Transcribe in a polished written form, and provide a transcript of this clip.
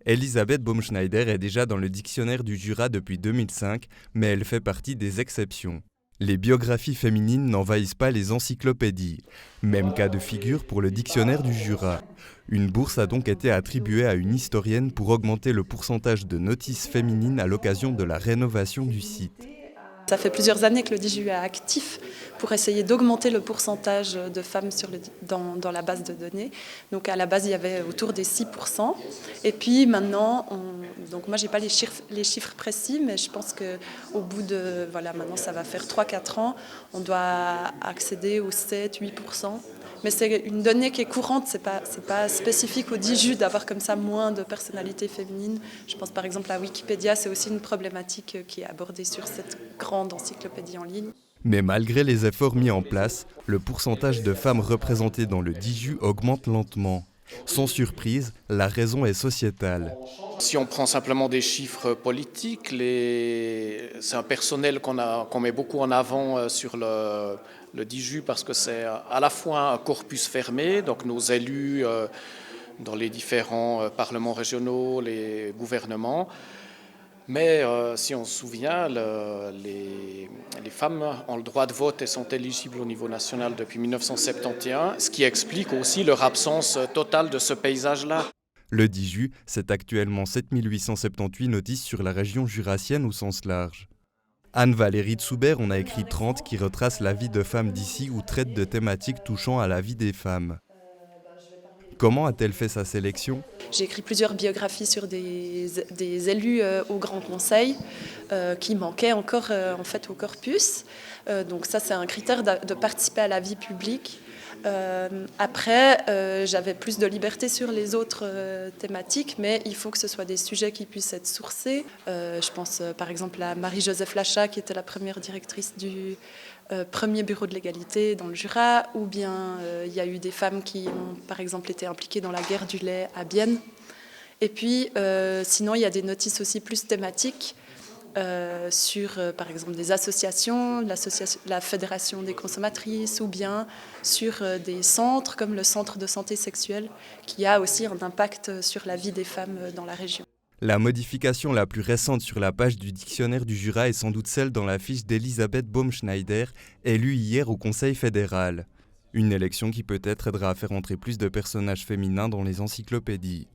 Elisabeth Baumschneider est déjà dans le dictionnaire du Jura depuis 2005, mais elle fait partie des exceptions. Les biographies féminines n'envahissent pas les encyclopédies. Même cas de figure pour le dictionnaire du Jura. Une bourse a donc été attribuée à une historienne pour augmenter le pourcentage de notices féminines à l'occasion de la rénovation du site. Ça fait plusieurs années que le DJU est actif pour essayer d'augmenter le pourcentage de femmes dans la base de données. Donc à la base, il y avait autour des 6%. Et puis maintenant, donc moi, je n'ai pas les chiffres précis, mais je pense qu'au bout de, maintenant ça va faire 3-4 ans, on doit accéder aux 7-8%. Mais c'est une donnée qui est courante, c'est pas spécifique au DJU d'avoir comme ça moins de personnalités féminines. Je pense par exemple à Wikipédia, c'est aussi une problématique qui est abordée sur cette grande encyclopédie en ligne. Mais malgré les efforts mis en place, le pourcentage de femmes représentées dans le DJU augmente lentement. Sans surprise, la raison est sociétale. Si on prend simplement des chiffres politiques, c'est un personnel qu'on met beaucoup en avant sur le DJU parce que c'est à la fois un corpus fermé, donc nos élus dans les différents parlements régionaux, les gouvernements. Mais si on se souvient, les femmes ont le droit de vote et sont éligibles au niveau national depuis 1971, ce qui explique aussi leur absence totale de ce paysage-là. Le DJU, c'est actuellement 7878 notices sur la région jurassienne au sens large. Anne-Valérie Tsoubert en a écrit 30 qui retracent la vie de femmes d'ici ou traitent de thématiques touchant à la vie des femmes. Comment a-t-elle fait sa sélection ? J'ai écrit plusieurs biographies sur des élus au Grand Conseil qui manquaient encore en fait au corpus. Donc ça, c'est un critère de participer à la vie publique. Après, j'avais plus de liberté sur les autres thématiques, mais il faut que ce soit des sujets qui puissent être sourcés. Je pense par exemple à Marie-Joseph Lachat, qui était la première directrice du premier bureau de l'égalité dans le Jura, ou bien il y a eu des femmes qui ont par exemple été impliquées dans la guerre du lait à Bienne. Et puis sinon, il y a des notices aussi plus thématiques sur, par exemple, des associations, la Fédération des consommatrices, ou bien sur des centres comme le Centre de santé sexuelle, qui a aussi un impact sur la vie des femmes dans la région. La modification la plus récente sur la page du dictionnaire du Jura est sans doute celle dans la fiche d'Elisabeth Baumschneider, élue hier au Conseil fédéral. Une élection qui peut-être aidera à faire entrer plus de personnages féminins dans les encyclopédies.